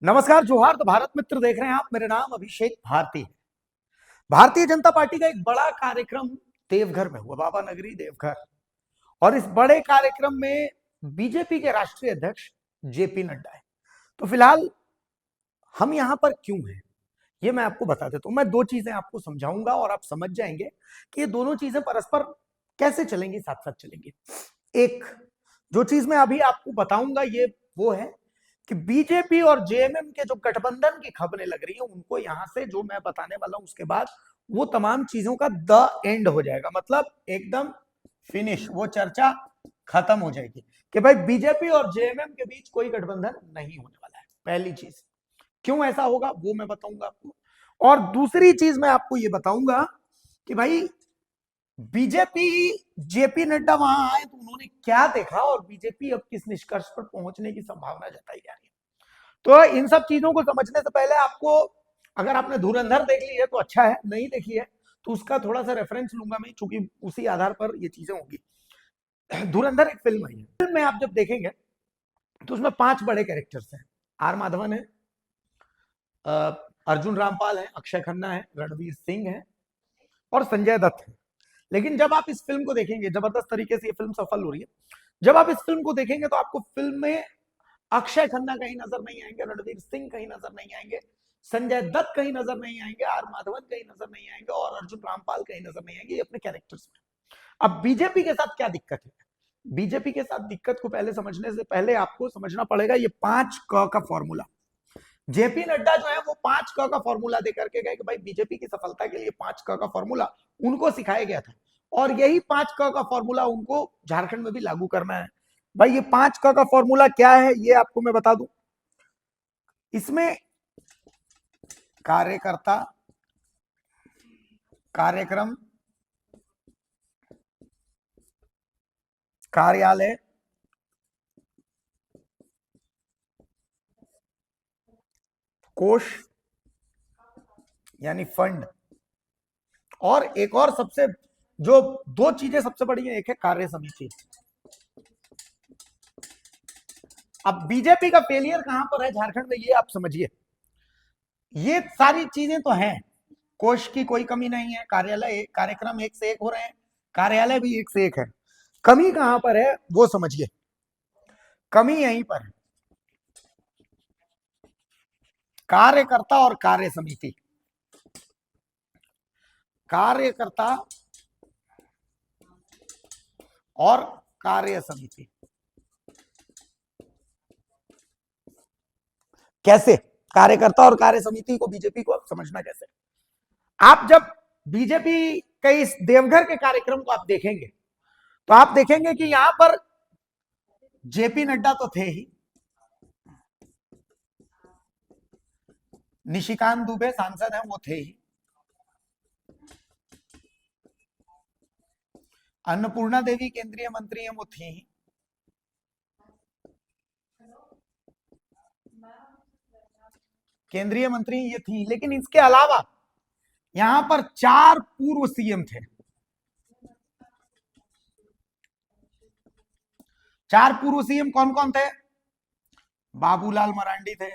नमस्कार, जोहार। तो भारत मित्र देख रहे हैं आप। मेरा नाम अभिषेक भारती है। भारतीय जनता पार्टी का एक बड़ा कार्यक्रम देवघर में हुआ, बाबा नगरी देवघर। और इस बड़े कार्यक्रम में बीजेपी के राष्ट्रीय अध्यक्ष जेपी नड्डा है। तो फिलहाल हम यहां पर क्यों हैं, ये मैं आपको बता देता हूं। मैं दो चीजें आपको समझाऊंगा और आप समझ जाएंगे कि ये दोनों चीजें परस्पर कैसे चलेंगी, साथ साथ चलेंगी। एक जो चीज मैं अभी आपको बताऊंगा ये वो है कि बीजेपी और जेएमएम के जो गठबंधन की खबरें लग रही है, उनको यहां से जो मैं बताने वाला हूं उसके बाद वो तमाम चीजों का द एंड हो जाएगा। मतलब एकदम फिनिश, वो चर्चा खत्म हो जाएगी कि भाई बीजेपी और जेएमएम के बीच कोई गठबंधन नहीं होने वाला है। पहली चीज, क्यों ऐसा होगा वो मैं बताऊंगा आपको। और दूसरी चीज मैं आपको ये बताऊंगा कि भाई बीजेपी, जेपी नड्डा वहां आए तो उन्होंने क्या देखा और बीजेपी अब किस निष्कर्ष पर पहुंचने की संभावना जताई जा रही है। तो इन सब चीजों को समझने से पहले आपको, अगर आपने धुरंधर देख ली है तो अच्छा है, नहीं देखी है तो उसका थोड़ा सा रेफरेंस लूंगा मैं, क्योंकि उसी आधार पर ये चीजें होंगी। धुरंधर एक फिल्म आई है। फिल्म में आप जब देखेंगे तो उसमें 5 बड़े कैरेक्टर्स हैं। आर माधवन है, अर्जुन रामपाल है, अक्षय खन्ना है, रणवीर सिंह है और संजय दत्त है। लेकिन जब आप इस फिल्म को देखेंगे, जबरदस्त तरीके से ये फिल्म सफल हो रही है, जब आप इस फिल्म को देखेंगे तो आपको फिल्म में अक्षय खन्ना कहीं नजर नहीं आएंगे, रणवीर सिंह कहीं नजर नहीं आएंगे, संजय दत्त कहीं नजर नहीं आएंगे, आर माधवन कहीं नजर नहीं आएंगे और अर्जुन रामपाल कहीं नजर नहीं आएंगे, ये अपने कैरेक्टर्स में। अब बीजेपी के साथ क्या दिक्कत है? बीजेपी के साथ दिक्कत को पहले समझने से पहले आपको समझना पड़ेगा ये 5 क का फॉर्मूला। जेपी नड्डा जो है वो 5 क का फॉर्मूला देकर के गए कि भाई बीजेपी की सफलता के लिए 5 क का फॉर्मूला उनको सिखाया गया था और यही 5 क का फॉर्मूला उनको झारखंड में भी लागू करना है। भाई ये 5 क का फॉर्मूला क्या है ये आपको मैं बता दूं। इसमें कार्यकर्ता, कार्यक्रम, कार्यालय, कोष यानी फंड, और एक और सबसे जो दो चीजें सबसे बड़ी है, एक है कार्य समिति। अब बीजेपी का फेलियर कहां पर है झारखंड में, ये आप समझिए। ये सारी चीजें तो हैं, कोष की कोई कमी नहीं है, कार्यालय, कार्यक्रम एक से एक हो रहे हैं, कार्यालय भी एक से एक है। कमी कहां पर है वो समझिए। कमी यहीं पर है, कार्यकर्ता और कार्य समिति। कार्यकर्ता और कार्य समिति कैसे? कार्यकर्ता और कार्य समिति को बीजेपी को समझना कैसे? आप जब बीजेपी के इस देवघर के कार्यक्रम को आप देखेंगे तो आप देखेंगे कि यहां पर जेपी नड्डा तो थे ही, निशिकांत दुबे सांसद हैं वो थे ही, अन्नपूर्णा देवी केंद्रीय मंत्री हैं वो थी ही, केंद्रीय मंत्री ये थी। लेकिन इसके अलावा यहां पर 4 पूर्व सीएम थे। 4 पूर्व सीएम कौन कौन थे? बाबूलाल मरांडी थे,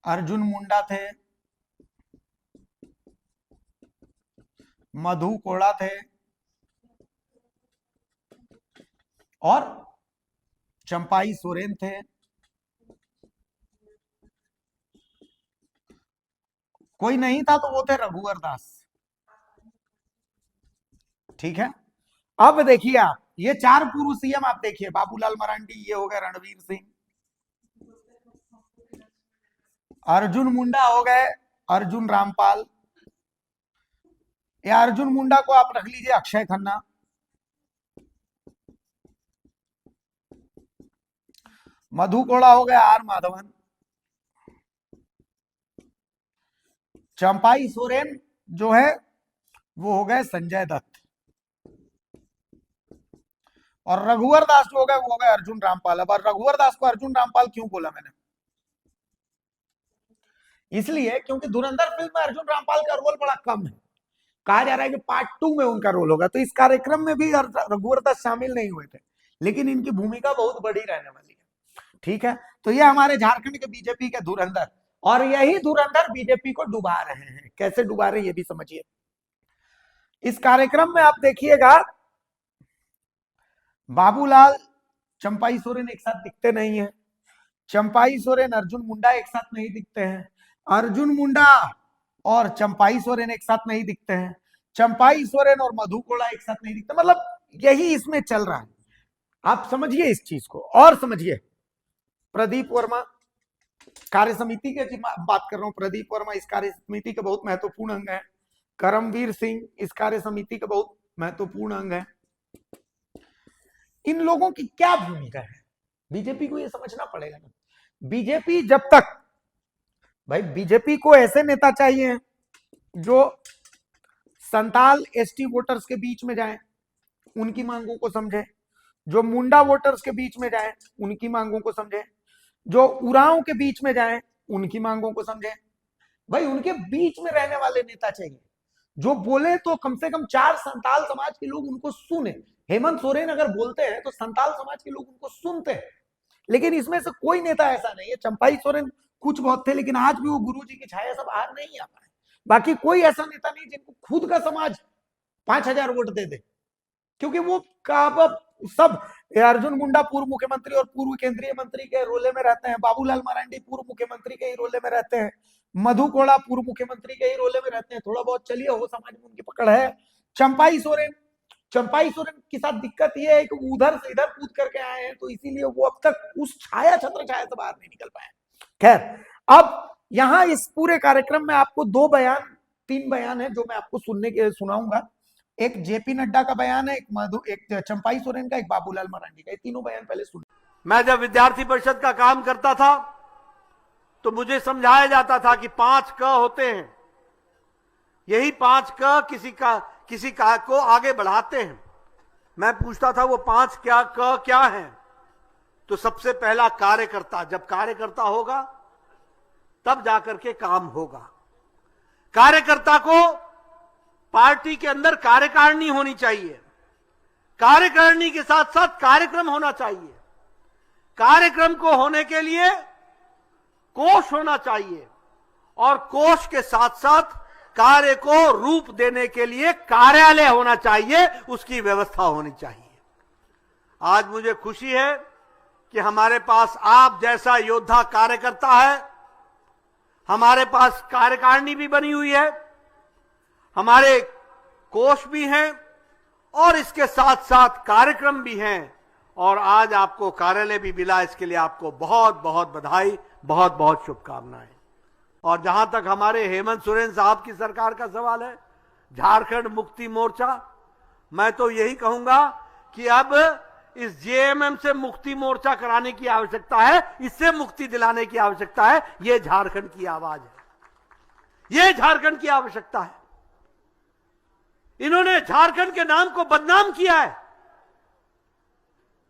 अर्जुन मुंडा थे, मधु कोड़ा थे और चंपाई सोरेन थे। कोई नहीं था तो वो थे रघुवर दास। ठीक है, अब देखिए आप ये 4 पूर्व सीएम आप देखिए, बाबूलाल मरांडी, ये हो गए रणवीर सिंह, अर्जुन मुंडा हो गए अर्जुन रामपाल, या अर्जुन मुंडा को आप रख लीजिए अक्षय खन्ना, मधु कोड़ा हो गया आर माधवन, चंपाई सोरेन जो है वो हो गए संजय दत्त, और रघुवर दास जो हो गए वो हो गए अर्जुन रामपाल। अब रघुवर दास को अर्जुन रामपाल क्यों बोला मैंने? इसलिए क्योंकि धुरंधर फिल्म में अर्जुन रामपाल का रोल बड़ा कम है। कहा जा रहा है कि पार्ट 2 में उनका रोल होगा, तो इस कार्यक्रम में भी रघुवर दास शामिल नहीं हुए थे, लेकिन इनकी भूमिका बहुत बड़ी रहने वाली है। ठीक है, तो ये हमारे झारखंड के बीजेपी के धुरंधर, और यही धुरंधर बीजेपी को डुबा रहे हैं। कैसे डुबा रहे हैं ये भी समझिए। इस कार्यक्रम में आप देखिएगा, बाबूलाल चंपाई सोरेन एक साथ दिखते नहीं है, चंपाई सोरेन अर्जुन मुंडा एक साथ नहीं दिखते हैं, अर्जुन मुंडा और चंपाई सोरेन एक साथ नहीं दिखते हैं, चंपाई सोरेन और मधु कोड़ा एक साथ नहीं दिखते। मतलब यही इसमें चल रहा है। आप समझिए इस चीज को और समझिए। प्रदीप वर्मा कार्य समिति के बात कर रहा हूं, प्रदीप वर्मा इस कार्य समिति के बहुत महत्वपूर्ण अंग है, करमवीर सिंह इस कार्य समिति के बहुत महत्वपूर्ण अंग है। इन लोगों की क्या भूमिका है, बीजेपी को यह समझना पड़ेगा ना। बीजेपी जब तक, भाई बीजेपी को ऐसे नेता चाहिए जो संताल एसटी वोटर्स के बीच में जाए, उनकी मांगों को समझे, जो मुंडा वोटर्स के बीच में जाए, उनकी मांगों को समझे, जो उरांव के बीच में जाए, उनकी मांगों को समझे। भाई उनके बीच में रहने वाले नेता चाहिए, जो बोले तो कम से कम 4 संताल समाज के लोग उनको सुने। हेमंत सोरेन अगर बोलते हैं तो संताल समाज के लोग उनको सुनते हैं, लेकिन इसमें से कोई नेता ऐसा नहीं है। चंपाई सोरेन कुछ बहुत थे, लेकिन आज भी वो गुरुजी की छाया से बाहर नहीं आ पाए। बाकी कोई ऐसा नेता नहीं जिनको खुद का समाज 5000 वोट दे दे, क्योंकि वो सब अर्जुन मुंडा पूर्व मुख्यमंत्री और पूर्व केंद्रीय मंत्री के रोले में रहते हैं, बाबूलाल मरांडी पूर्व मुख्यमंत्री के ही रोले में रहते हैं, मधु कोड़ा पूर्व मुख्यमंत्री के ही रोले में रहते हैं। थोड़ा बहुत चलिए हो समाज में उनकी पकड़ है। चंपाई सोरेन के साथ दिक्कत यह है कि उधर से इधर कूद करके आए हैं, तो इसीलिए वो अब तक उस छत्र छाया से बाहर नहीं निकल पाए। खैर, अब यहां इस पूरे कार्यक्रम में आपको 3 बयान है जो मैं आपको सुनाऊंगा। एक जेपी नड्डा का बयान है, एक चंपाई सोरेन का, एक बाबूलाल मरांडी का। ये तीनों बयान पहले सुन। मैं जब विद्यार्थी परिषद का काम करता था तो मुझे समझाया जाता था कि 5 क होते हैं, यही 5 क किसी का को आगे बढ़ाते हैं। मैं पूछता था वो 5 क्या है, तो सबसे पहला कार्यकर्ता। जब कार्यकर्ता होगा तब जाकर के काम होगा। कार्यकर्ता को पार्टी के अंदर कार्यकारिणी होनी चाहिए, कार्यकारिणी के साथ साथ कार्यक्रम होना चाहिए, कार्यक्रम को होने के लिए कोष होना चाहिए, और कोष के साथ साथ कार्य को रूप देने के लिए कार्यालय होना चाहिए, उसकी व्यवस्था होनी चाहिए। आज मुझे खुशी है कि हमारे पास आप जैसा योद्धा कार्यकर्ता है, हमारे पास कार्यकारिणी भी बनी हुई है, हमारे कोष भी हैं, और इसके साथ साथ कार्यक्रम भी हैं, और आज आपको कार्यालय भी मिला। इसके लिए आपको बहुत बहुत बधाई, बहुत बहुत शुभकामनाएं। और जहां तक हमारे हेमंत सोरेन साहब की सरकार का सवाल है, झारखंड मुक्ति मोर्चा, मैं तो यही कहूंगा कि अब इस जेएमएम से मुक्ति मोर्चा कराने की आवश्यकता है, इससे मुक्ति दिलाने की आवश्यकता है। यह झारखंड की आवाज है, यह झारखंड की आवश्यकता है। इन्होंने झारखंड के नाम को बदनाम किया है।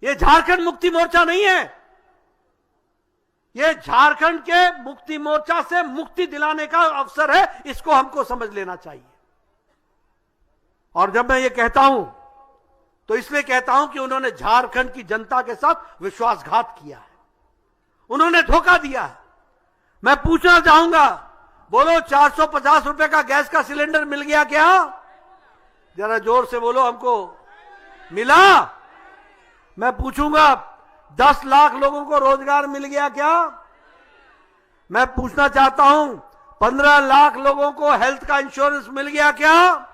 यह झारखंड मुक्ति मोर्चा नहीं है, यह झारखंड के मुक्ति मोर्चा से मुक्ति दिलाने का अवसर है। इसको हमको समझ लेना चाहिए। और जब मैं ये कहता हूं तो इसलिए कहता हूं कि उन्होंने झारखंड की जनता के साथ विश्वासघात किया है, उन्होंने धोखा दिया है। मैं पूछना चाहूंगा, बोलो 450 रुपए का गैस का सिलेंडर मिल गया क्या? जरा जोर से बोलो, हमको मिला? मैं पूछूंगा, 10 लाख लोगों को रोजगार मिल गया क्या? मैं पूछना चाहता हूं, 15 लाख लोगों को हेल्थ का इंश्योरेंस मिल गया क्या?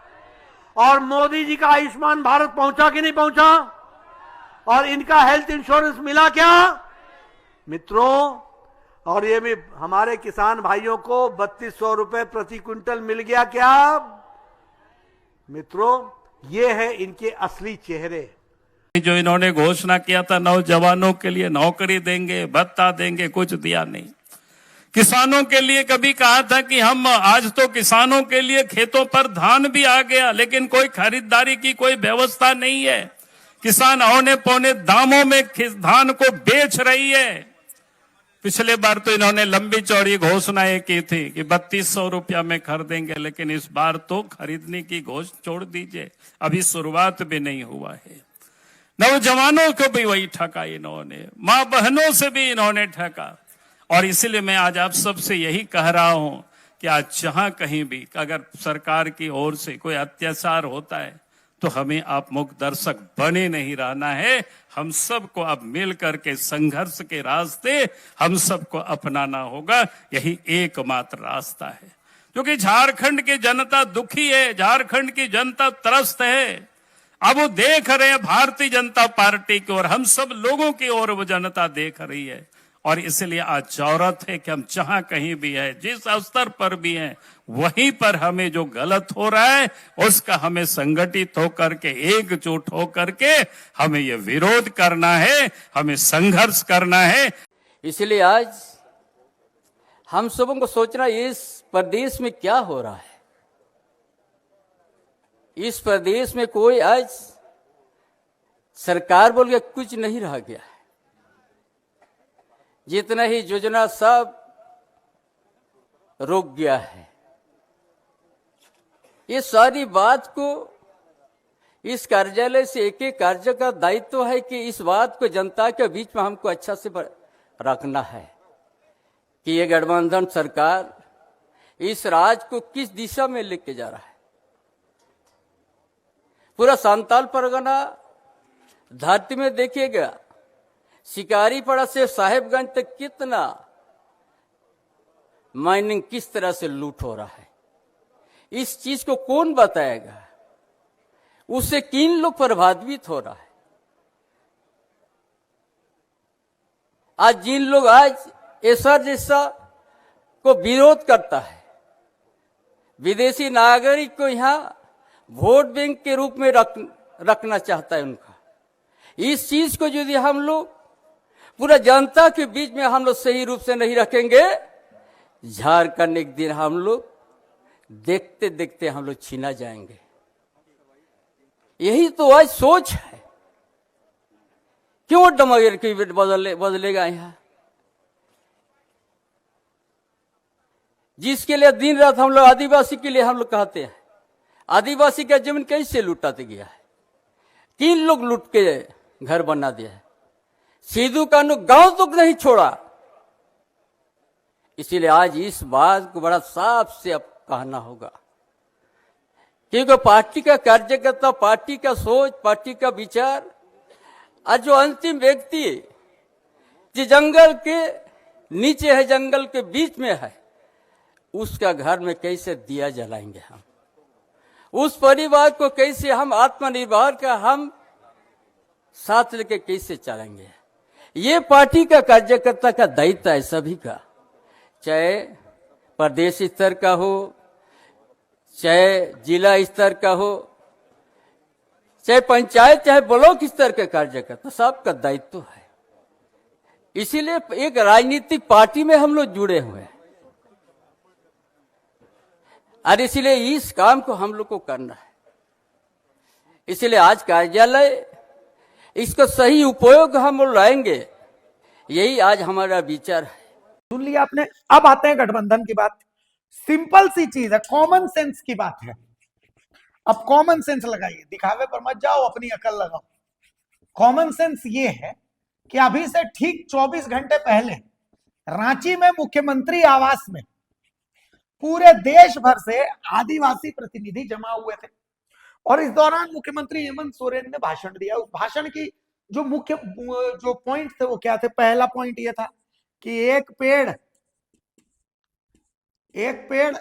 और मोदी जी का आयुष्मान भारत पहुंचा कि नहीं पहुंचा? और इनका हेल्थ इंश्योरेंस मिला क्या मित्रों? और ये भी हमारे किसान भाइयों को 3200 रुपए प्रति क्विंटल मिल गया क्या मित्रों? ये है इनके असली चेहरे। जो इन्होंने घोषणा किया था नौजवानों के लिए नौकरी देंगे, भत्ता देंगे, कुछ दिया नहीं। किसानों के लिए कभी कहा था कि हम आज तो किसानों के लिए खेतों पर धान भी आ गया, लेकिन कोई खरीदारी की कोई व्यवस्था नहीं है। किसान औने पौने दामों में धान को बेच रही है। पिछले बार तो इन्होंने लंबी चौड़ी घोषणाएं की थी कि 3200 रुपया में खरीदेंगे, लेकिन इस बार तो खरीदने की घोषणा छोड़ दीजिए, अभी शुरुआत भी नहीं हुआ है। नौजवानों को भी वही ठगा इन्होंने, मां बहनों से भी इन्होंने ठगा। और इसलिए मैं आज आप सबसे यही कह रहा हूं कि आज जहां कहीं भी अगर सरकार की ओर से कोई अत्याचार होता है तो हमें आप मूक दर्शक बने नहीं रहना है। हम सबको अब मिल करके संघर्ष के रास्ते हम सबको अपनाना होगा। यही एकमात्र रास्ता है, क्योंकि झारखंड की जनता दुखी है, झारखंड की जनता त्रस्त है। अब वो देख रहे हैं भारतीय जनता पार्टी की ओर, हम सब लोगों की ओर वो जनता देख रही है। और इसलिए आज जरूरत है कि हम जहां कहीं भी है, जिस स्तर पर भी हैं, वहीं पर हमें जो गलत हो रहा है उसका हमें संगठित होकर के, एकजुट होकर के हमें ये विरोध करना है, हमें संघर्ष करना है। इसलिए आज हम सबों को सोचना, इस प्रदेश में क्या हो रहा है। इस प्रदेश में कोई आज सरकार बोल के कुछ नहीं रह गया है। जितना ही योजना सब रुक गया है। ये सारी बात को इस कार्यालय से एक एक कार्य का दायित्व है कि इस बात को जनता के बीच में हमको अच्छा से रखना है कि ये गठबंधन सरकार इस राज्य को किस दिशा में लेके जा रहा है। पूरा संताल परगना धरती में देखिएगा, शिकारीपाड़ा से साहेबगंज तक कितना माइनिंग किस तरह से लूट हो रहा है। इस चीज को कौन बताएगा, उससे किन लोग प्रभावित हो रहा है। आज जिन लोग आज ऐसा जैसा को विरोध करता है, विदेशी नागरिक को यहां वोट बैंक के रूप में रखना चाहता है उनका, इस चीज को यदि हम लोग पूरा जनता के बीच में हम लोग सही रूप से नहीं रखेंगे, झारखंड एक दिन हम लोग देखते देखते हम लोग छीना जाएंगे। यही तो आज सोच है। क्यों डमगर की बदलेगा यहां, जिसके लिए दिन रात हम लोग आदिवासी के लिए हम लोग कहते हैं। आदिवासी का जमीन कैसे लुटाते गया है, किन लोग लूट के घर बना दिया है। सिद्धू कानू गांव तक नहीं छोड़ा। इसीलिए आज इस बात को बड़ा साफ से अब कहना होगा, क्योंकि पार्टी का कार्यकर्ता, पार्टी का सोच, पार्टी का विचार, आज जो अंतिम व्यक्ति जो जंगल के नीचे है, जंगल के बीच में है, उसका घर में कैसे दिया जलाएंगे हम, उस परिवार को कैसे हम आत्मनिर्भर का हम साथ लेके कैसे चलेंगे। ये पार्टी का कार्यकर्ता का दायित्व है सभी का, चाहे प्रदेश स्तर का हो, चाहे जिला स्तर का हो, चाहे पंचायत, चाहे ब्लॉक स्तर के कार्यकर्ता, सबका दायित्व है। इसीलिए एक राजनीतिक पार्टी में हम लोग जुड़े हुए हैं और इसीलिए इस काम को हम लोग को करना है। इसलिए आज कार्यालय इसका सही उपयोग हम लोग लाएंगे, यही आज हमारा विचार है। सुन लिया आपने। अब आते हैं गठबंधन की बात। सिंपल सी चीज है, कॉमन सेंस की बात है। अब कॉमन सेंस लगाइए, दिखावे पर मत जाओ, अपनी अकल लगाओ। कॉमन सेंस ये है कि अभी से ठीक 24 घंटे पहले रांची में मुख्यमंत्री आवास में पूरे देश भर से आदिवासी प्रतिनिधि जमा हुए थे और इस दौरान मुख्यमंत्री हेमंत सोरेन ने भाषण दिया। उस भाषण की जो मुख्य जो पॉइंट थे वो क्या थे? पहला पॉइंट ये था कि एक पेड़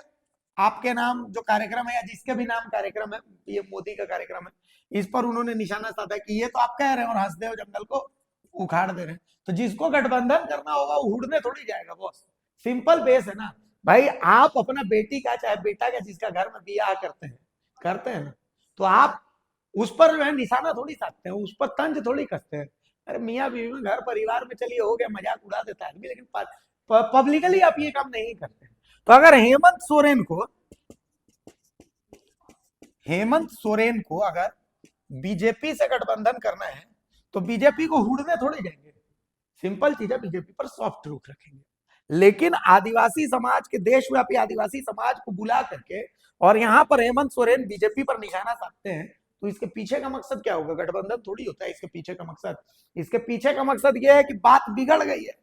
आपके नाम जो कार्यक्रम है या जिसके भी नाम कार्यक्रम है, ये मोदी का कार्यक्रम है, इस पर उन्होंने निशाना साधा कि ये तो आप कह रहे हैं और हंसदे हो जंगल को उखाड़ दे रहे हैं। तो जिसको गठबंधन करना होगा वो उड़ने थोड़ी जाएगा बॉस। सिंपल बेस है ना भाई। आप अपना बेटी का चाहे बेटा का जिसका घर में बियाह करते हैं ना, तो आप उस पर जो है निशाना थोड़ी साधते हैं, उस पर तंज थोड़ी कसते हैं। अरे मियाँ बीवी में घर परिवार में चलिए हो गया, मजाक उड़ा देता है आदमी, लेकिन पब्लिकली आप ये काम नहीं करते। तो अगर हेमंत सोरेन को अगर बीजेपी से गठबंधन करना है तो बीजेपी को हुड़ने थोड़े जाएंगे। सिंपल चीज है, बीजेपी पर सॉफ्ट रुख रखेंगे। लेकिन आदिवासी समाज के, देशव्यापी आदिवासी समाज को बुला करके और यहां पर हेमंत सोरेन बीजेपी पर निशाना साधते हैं, तो इसके पीछे का मकसद क्या होगा? गठबंधन थोड़ी होता है इसके पीछे का मकसद। इसके पीछे का मकसद यह है कि बात बिगड़ गई है।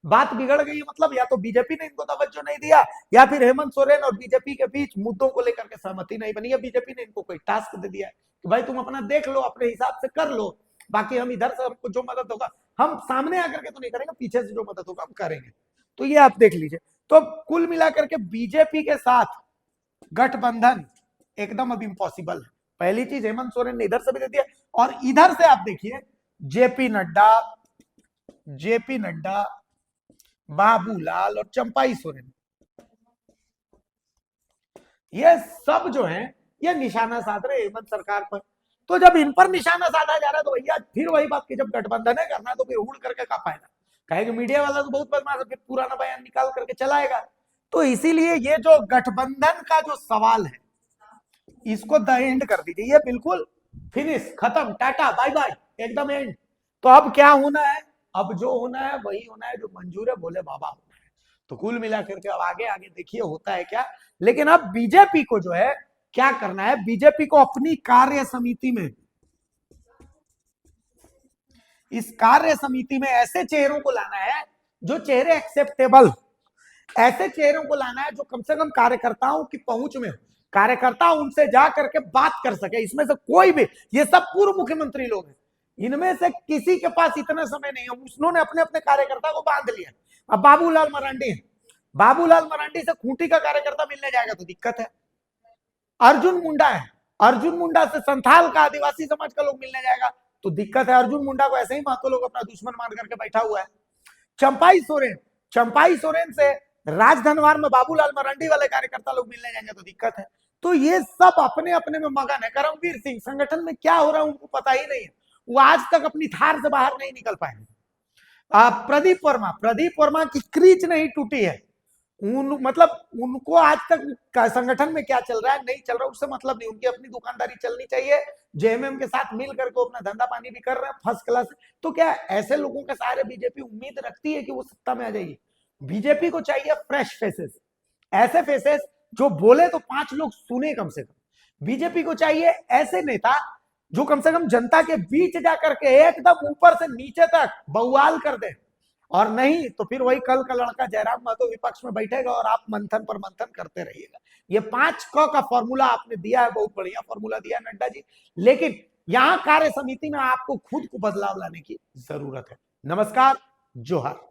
बात बिगड़ गई है मतलब या तो बीजेपी ने इनको तवज्जो नहीं दिया, या फिर हेमंत सोरेन और बीजेपी के बीच मुद्दों को लेकर के सहमति नहीं बनी, या बीजेपी ने इनको कोई टास्क दे दिया है कि भाई तुम अपना देख लो, अपने हिसाब से कर लो, बाकी हम इधर से हमको जो मदद होगा हम सामने आकर के तो नहीं करेंगे, पीछे से जो मदद होगा हम करेंगे। तो ये आप देख लीजिए। तो कुल मिलाकर के बीजेपी के साथ गठबंधन एकदम अब इम्पॉसिबल है। पहली चीज हेमंत सोरेन ने इधर से भी दे दिया, और इधर से आप देखिए जेपी नड्डा, बाबूलाल और चंपाई सोरेन, ये सब जो है ये निशाना साध रहे हेमंत सरकार पर। तो जब इन पर निशाना साधा जा रहा है तो भैया फिर वही बात की, जब गठबंधन है करना तो फिर उड़ करके का फायदा? कहेंगे मीडिया वाला तो बहुत बदमाश है, फिर पुराना बयान निकाल करके चलाएगा। तो इसीलिए ये जो गठबंधन का जो सवाल है इसको द एंड कर दीजिए, ये बिल्कुल फिनिश, खत्म, टाटा बाय बाय, एकदम एंड। तो अब क्या होना है? अब जो होना है वही होना है जो मंजूर है भोले बाबा होना है। तो कुल मिलाकर के अब आगे आगे देखिए होता है क्या। लेकिन अब बीजेपी को जो है क्या करना है, बीजेपी को अपनी कार्य समिति में, इस कार्य समिति में ऐसे चेहरों को लाना है जो चेहरे एक्सेप्टेबल, ऐसे चेहरों को लाना है जो कम से कम कार्यकर्ताओं की पहुंच में हो, कार्यकर्ता उनसे जा करके बात कर सके। इसमें से कोई भी, ये सब पूर्व मुख्यमंत्री लोग हैं, इनमें से किसी के पास इतना समय नहीं है, उन्होंने अपने अपने कार्यकर्ता को बांध लिया। अब बाबूलाल मरांडी है, बाबूलाल मरांडी से खूंटी का कार्यकर्ता मिलने जाएगा तो दिक्कत है। अर्जुन मुंडा है, अर्जुन मुंडा से संथाल का आदिवासी समाज का लोग मिलने जाएगा तो दिक्कत है। अर्जुन मुंडा को ऐसे ही महतो लोग अपना दुश्मन मान करके बैठा हुआ है। चंपाई सोरेन से राजधनवार में बाबूलाल मरांडी वाले कार्यकर्ता लोग मिलने जाएंगे तो दिक्कत है। तो ये सब अपने अपने में मगन है। करमवीर सिंह, संगठन में क्या हो रहा है उनको पता ही नहीं है, वो आज तक अपनी थार से बाहर नहीं निकल पाए। प्रदीप वर्मा की क्रीच नहीं टूटी है, मतलब उनको आज तक संगठन में क्या चल रहा है नहीं चल रहा उससे मतलब नहीं, उनकी अपनी दुकानदारी चलनी चाहिए। जेएमएम के साथ मिल करके अपना धंधा पानी भी कर रहे हैं फर्स्ट क्लास। तो क्या ऐसे लोगों के सारे बीजेपी उम्मीद रखती है कि वो सत्ता में आ जाएगी? बीजेपी को चाहिए फ्रेश फेसेस, ऐसे फेसेस जो बोले तो 5 लोग सुने कम से कम। बीजेपी को चाहिए ऐसे नेता जो कम से कम जनता के बीच जाकर के एकदम ऊपर से नीचे तक बवाल कर दे, और नहीं तो फिर वही कल का लड़का जयराम महतो विपक्ष में बैठेगा और आप मंथन पर मंथन करते रहिएगा। ये 5 क का फॉर्मूला आपने दिया है, बहुत बढ़िया फॉर्मूला दिया है नड्डा जी, लेकिन यहां कार्य समिति में आपको खुद को बदलाव लाने की जरूरत है। नमस्कार, जोहार।